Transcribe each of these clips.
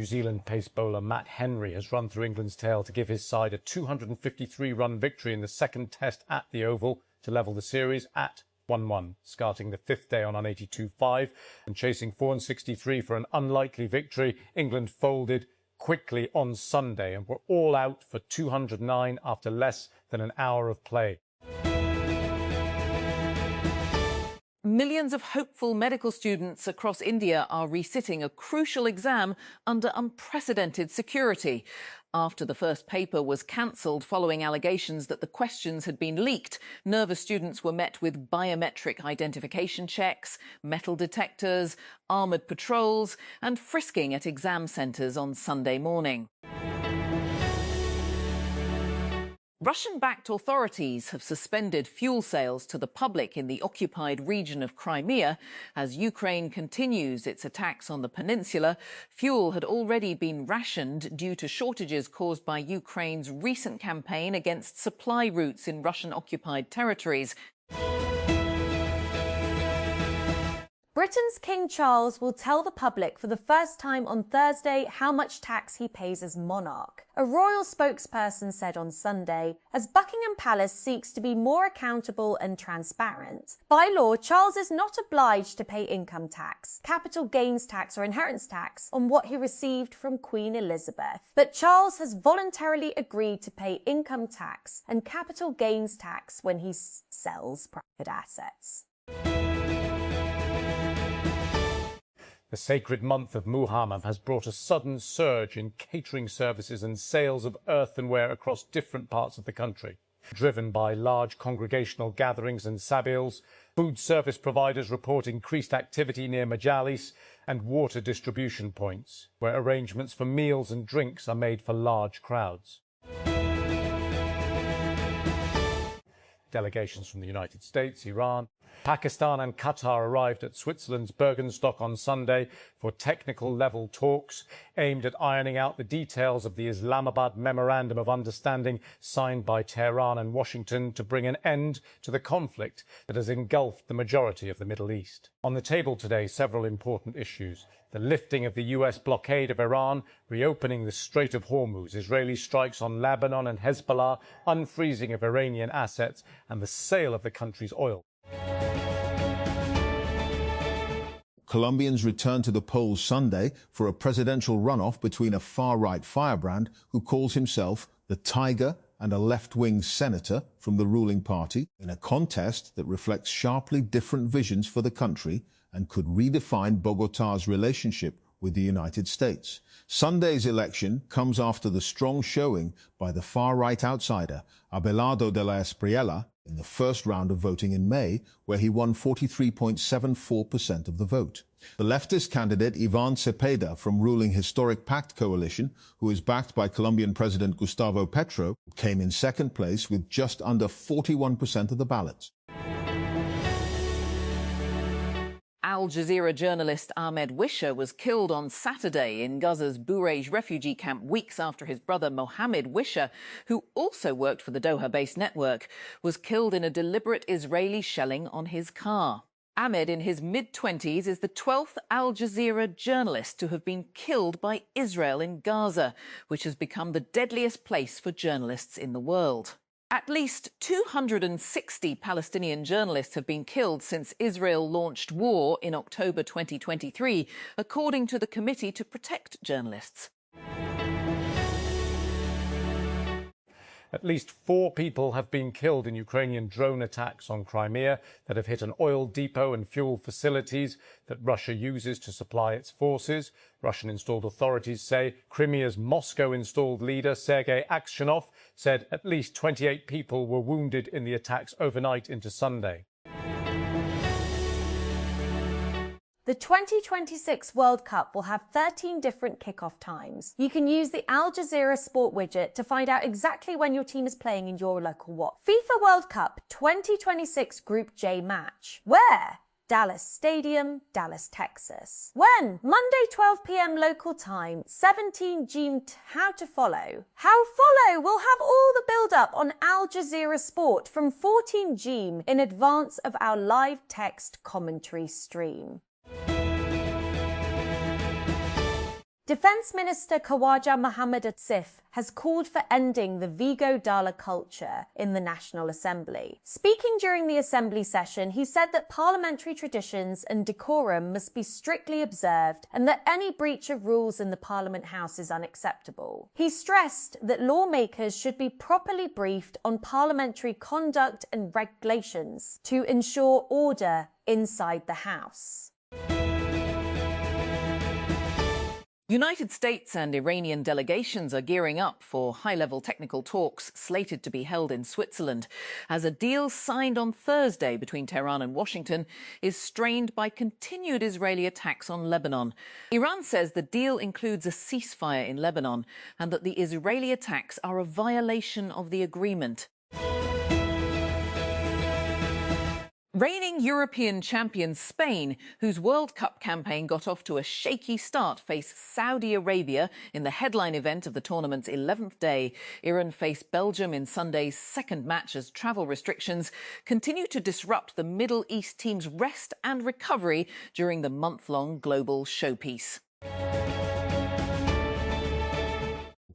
New Zealand pace bowler Matt Henry has run through England's tail to give his side a 253-run victory in the second test at the Oval to level the series at 1-1, starting the fifth day on 182.5 and chasing 463 for an unlikely victory. England folded quickly on Sunday and were all out for 209 after less than an hour of play. Millions of hopeful medical students across India are resitting a crucial exam under unprecedented security. After the first paper was cancelled following allegations that the questions had been leaked, nervous students were met with biometric identification checks, metal detectors, armoured patrols and frisking at exam centres on Sunday morning. Russian-backed authorities have suspended fuel sales to the public in the occupied region of Crimea as Ukraine continues its attacks on the peninsula. Fuel had already been rationed due to shortages caused by Ukraine's recent campaign against supply routes in Russian-occupied territories. Britain's King Charles will tell the public for the first time on Thursday how much tax he pays as monarch. A royal spokesperson said on Sunday, as Buckingham Palace seeks to be more accountable and transparent. By law, Charles is not obliged to pay income tax, capital gains tax or inheritance tax on what he received from Queen Elizabeth. But Charles has voluntarily agreed to pay income tax and capital gains tax when he sells private assets. The sacred month of Muharram has brought a sudden surge in catering services and sales of earthenware across different parts of the country. Driven by large congregational gatherings and sabils, food service providers report increased activity near majalis and water distribution points, where arrangements for meals and drinks are made for large crowds. Delegations from the United States, Iran, Pakistan and Qatar arrived at Switzerland's Bergenstock on Sunday for technical-level talks aimed at ironing out the details of the Islamabad Memorandum of Understanding signed by Tehran and Washington to bring an end to the conflict that has engulfed the majority of the Middle East. On the table today, several important issues. The lifting of the US blockade of Iran, reopening the Strait of Hormuz, Israeli strikes on Lebanon and Hezbollah, unfreezing of Iranian assets, and the sale of the country's oil. Colombians returned to the polls Sunday for a presidential runoff between a far-right firebrand who calls himself the Tiger and a left-wing senator from the ruling party in a contest that reflects sharply different visions for the country and could redefine Bogotá's relationship with the United States. Sunday's election comes after the strong showing by the far-right outsider Abelardo de la Espriella in the first round of voting in May, where he won 43.74% of the vote. The leftist candidate Ivan Cepeda from ruling Historic Pact coalition, who is backed by Colombian President Gustavo Petro, came in second place with just under 41% of the ballots. Al Jazeera journalist Ahmed Wisher was killed on Saturday in Gaza's Burej refugee camp weeks after his brother Mohammed Wisher, who also worked for the Doha-based network, was killed in a deliberate Israeli shelling on his car. Ahmed, in his mid-20s, is the 12th Al Jazeera journalist to have been killed by Israel in Gaza, which has become the deadliest place for journalists in the world. At least 260 Palestinian journalists have been killed since Israel launched war in October 2023, according to the Committee to Protect Journalists. At least 4 people have been killed in Ukrainian drone attacks on Crimea that have hit an oil depot and fuel facilities that Russia uses to supply its forces. Russian-installed authorities say Crimea's Moscow-installed leader, Sergei Aksyonov, said at least 28 people were wounded in the attacks overnight into Sunday. The 2026 World Cup will have 13 different kickoff times. You can use the Al Jazeera Sport widget to find out exactly when your team is playing in your local watch. FIFA World Cup 2026 Group J match. Where? Dallas Stadium, Dallas, Texas. When? Monday 12 p.m. local time. 17 June. How to follow. How follow? We'll have all the build-up on Al Jazeera Sport from 14 June in advance of our live text commentary stream. Defence Minister Khawaja Mohammed Asif has called for ending the Vigo Dala culture in the National Assembly. Speaking during the Assembly session, he said that parliamentary traditions and decorum must be strictly observed and that any breach of rules in the Parliament House is unacceptable. He stressed that lawmakers should be properly briefed on parliamentary conduct and regulations to ensure order inside the House. United States and Iranian delegations are gearing up for high-level technical talks slated to be held in Switzerland as a deal signed on Thursday between Tehran and Washington is strained by continued Israeli attacks on Lebanon. Iran says the deal includes a ceasefire in Lebanon and that the Israeli attacks are a violation of the agreement. Reigning European champion Spain, whose World Cup campaign got off to a shaky start, face Saudi Arabia in the headline event of the tournament's 11th day. Iran face Belgium in Sunday's second match as travel restrictions continue to disrupt the Middle East team's rest and recovery during the month-long global showpiece.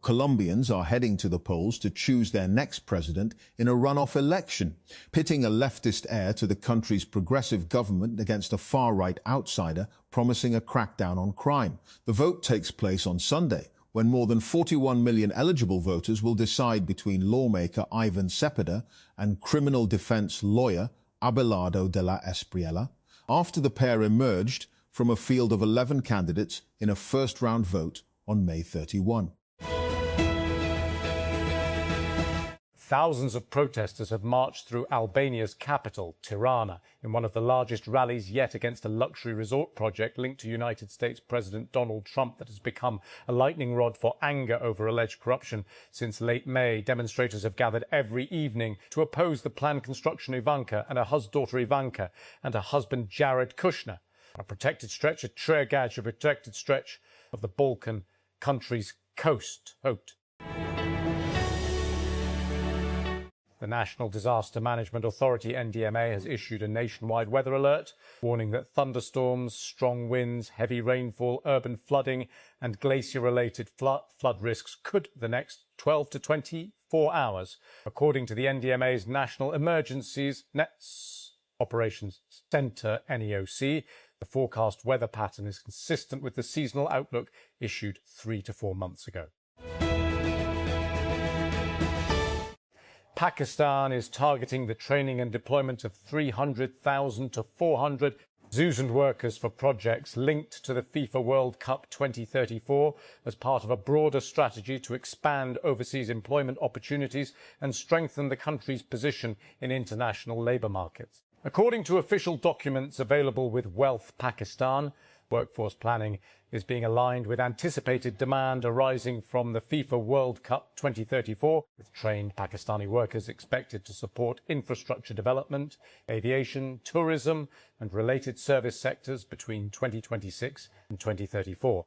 Colombians are heading to the polls to choose their next president in a runoff election, pitting a leftist heir to the country's progressive government against a far-right outsider promising a crackdown on crime. The vote takes place on Sunday, when more than 41 million eligible voters will decide between lawmaker Ivan Cepeda and criminal defense lawyer Abelardo de la Espriella, after the pair emerged from a field of 11 candidates in a first-round vote on May 31. Thousands of protesters have marched through Albania's capital, Tirana, in one of the largest rallies yet against a luxury resort project linked to United States President Donald Trump that has become a lightning rod for anger over alleged corruption. Since late May, demonstrators have gathered every evening to oppose the planned construction of Ivanka and her daughter Ivanka and her husband Jared Kushner, a protected stretch of the Balkan country's coast. The National Disaster Management Authority, NDMA, has issued a nationwide weather alert, warning that thunderstorms, strong winds, heavy rainfall, urban flooding and glacier-related flood risks could the next 12 to 24 hours. According to the NDMA's National Emergencies Operations Centre, NEOC, the forecast weather pattern is consistent with the seasonal outlook issued 3 to 4 months ago. Pakistan is targeting the training and deployment of 300,000 to 400 zoos and workers for projects linked to the FIFA World Cup 2034 as part of a broader strategy to expand overseas employment opportunities and strengthen the country's position in international labour markets. According to official documents available with Wealth Pakistan, workforce planning is being aligned with anticipated demand arising from the FIFA World Cup 2034, with trained Pakistani workers expected to support infrastructure development, aviation, tourism and related service sectors between 2026 and 2034.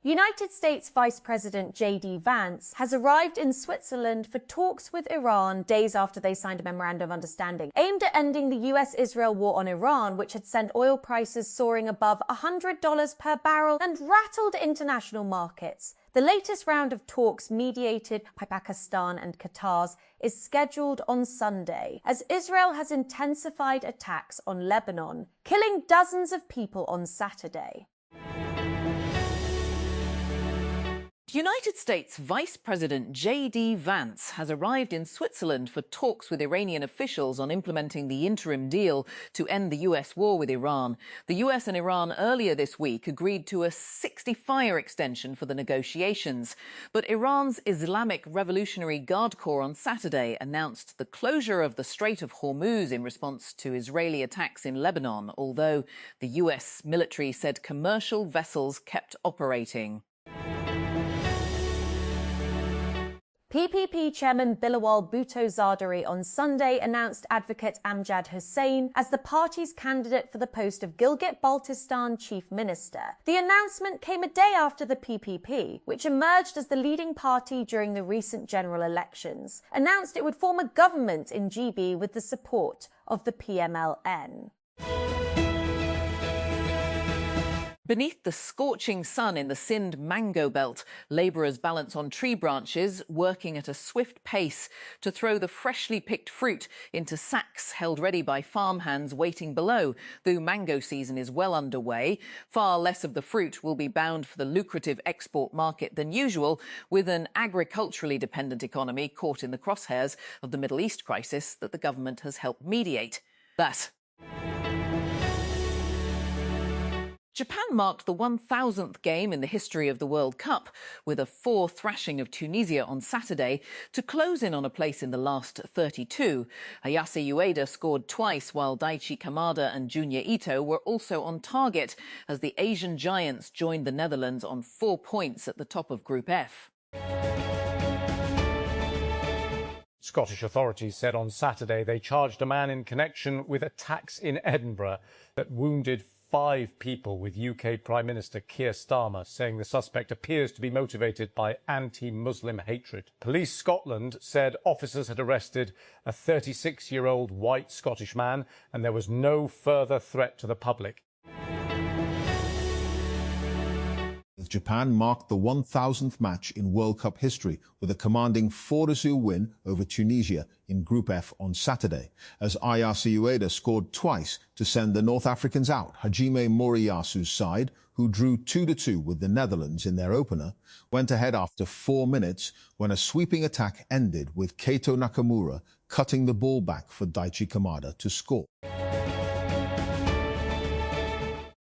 United States Vice President J.D. Vance has arrived in Switzerland for talks with Iran days after they signed a memorandum of understanding aimed at ending the US-Israel war on Iran, which had sent oil prices soaring above $100 per barrel and rattled international markets. The latest round of talks, mediated by Pakistan and Qatar, is scheduled on Sunday, as Israel has intensified attacks on Lebanon, killing dozens of people on Saturday. United States Vice President J.D. Vance has arrived in Switzerland for talks with Iranian officials on implementing the interim deal to end the US war with Iran. The US and Iran earlier this week agreed to a 60-fire extension for the negotiations. But Iran's Islamic Revolutionary Guard Corps on Saturday announced the closure of the Strait of Hormuz in response to Israeli attacks in Lebanon, although the US military said commercial vessels kept operating. PPP Chairman Bilawal Bhutto Zardari on Sunday announced advocate Amjad Hussain as the party's candidate for the post of Gilgit-Baltistan Chief Minister. The announcement came a day after the PPP, which emerged as the leading party during the recent general elections, announced it would form a government in GB with the support of the PMLN. Beneath the scorching sun in the Sindh mango belt, labourers balance on tree branches, working at a swift pace to throw the freshly picked fruit into sacks held ready by farmhands waiting below. Though mango season is well underway, far less of the fruit will be bound for the lucrative export market than usual, with an agriculturally dependent economy caught in the crosshairs of the Middle East crisis that the government has helped mediate. Japan marked the 1,000th game in the history of the World Cup with a 4 thrashing of Tunisia on Saturday to close in on a place in the last 32. Ayase Ueda scored twice, while Daichi Kamada and Junya Ito were also on target as the Asian giants joined the Netherlands on 4 points at the top of Group F. Scottish authorities said on Saturday they charged a man in connection with attacks in Edinburgh that wounded 5 people, with UK Prime Minister Keir Starmer saying the suspect appears to be motivated by anti-Muslim hatred. Police Scotland said officers had arrested a 36-year-old white Scottish man and there was no further threat to the public. Japan marked the 1,000th match in World Cup history with a commanding 4-0 win over Tunisia in Group F on Saturday, as Ayase Ueda scored twice to send the North Africans out. Hajime Moriyasu's side, who drew 2-2 with the Netherlands in their opener, went ahead after 4 minutes when a sweeping attack ended with Keito Nakamura cutting the ball back for Daichi Kamada to score.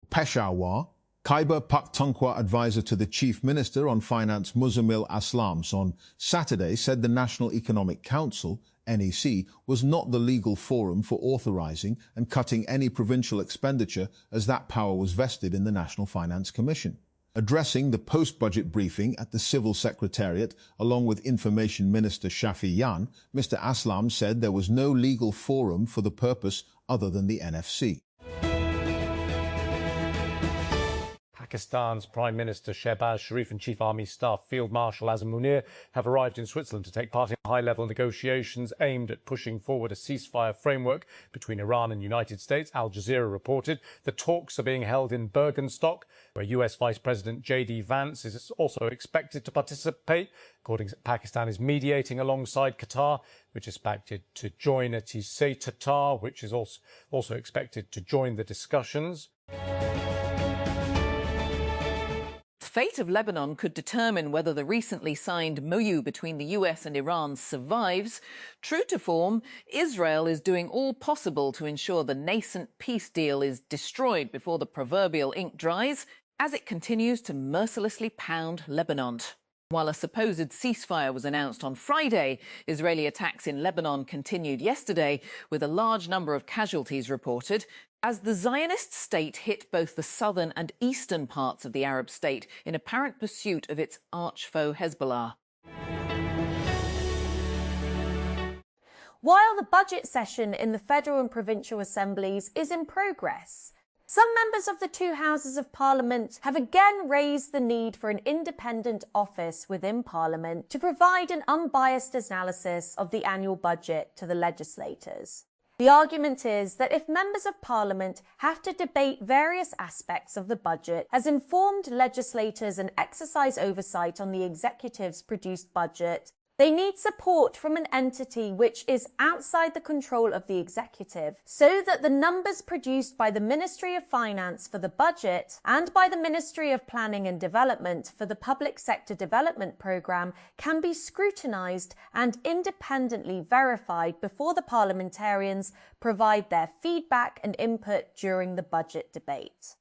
Peshawar. Khyber Pakhtunkhwa advisor to the Chief Minister on Finance Muzammil Aslams on Saturday said the National Economic Council, NEC, was not the legal forum for authorising and cutting any provincial expenditure, as that power was vested in the National Finance Commission. Addressing the post-budget briefing at the Civil Secretariat along with Information Minister Shafi Yan, Mr Aslam said there was no legal forum for the purpose other than the NFC. Pakistan's Prime Minister Shehbaz Sharif and Chief Army Staff Field Marshal Azam Munir have arrived in Switzerland to take part in high-level negotiations aimed at pushing forward a ceasefire framework between Iran and the United States. Al Jazeera reported the talks are being held in Bergenstock, where US Vice President J.D. Vance is also expected to participate. According to Pakistan, is mediating alongside Qatar, which is expected to join Tatar, which is also expected to join the discussions. The fate of Lebanon could determine whether the recently signed MoU between the US and Iran survives. True to form, Israel is doing all possible to ensure the nascent peace deal is destroyed before the proverbial ink dries, as it continues to mercilessly pound Lebanon. While a supposed ceasefire was announced on Friday, Israeli attacks in Lebanon continued yesterday, with a large number of casualties reported, as the Zionist state hit both the southern and eastern parts of the Arab state in apparent pursuit of its arch-foe Hezbollah. While the budget session in the federal and provincial assemblies is in progress, some members of the 2 houses of Parliament have again raised the need for an independent office within Parliament to provide an unbiased analysis of the annual budget to the legislators. The argument is that if members of Parliament have to debate various aspects of the budget as informed legislators and exercise oversight on the executive's produced budget, they need support from an entity which is outside the control of the executive, so that the numbers produced by the Ministry of Finance for the budget and by the Ministry of Planning and Development for the Public Sector Development Programme can be scrutinised and independently verified before the parliamentarians provide their feedback and input during the budget debate.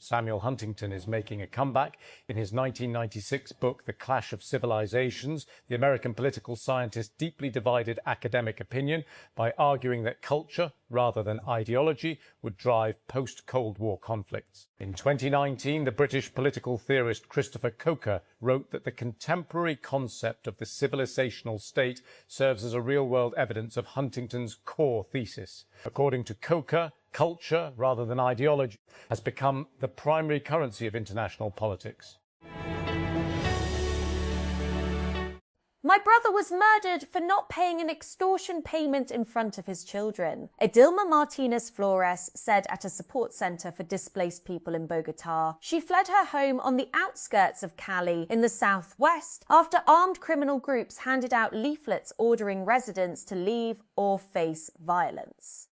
Samuel Huntington is making a comeback. In his 1996 book, The Clash of Civilizations, the American political scientist deeply divided academic opinion by arguing that culture, rather than ideology, would drive post-Cold War conflicts. In 2019, the British political theorist Christopher Coker wrote that the contemporary concept of the civilizational state serves as a real-world evidence of Huntington's core thesis. According to Coker, culture, rather than ideology, has become the primary currency of international politics. My brother was murdered for not paying an extortion payment in front of his children. Edilma Martinez Flores said at a support center for displaced people in Bogotá. She fled her home on the outskirts of Cali in the southwest after armed criminal groups handed out leaflets ordering residents to leave or face violence.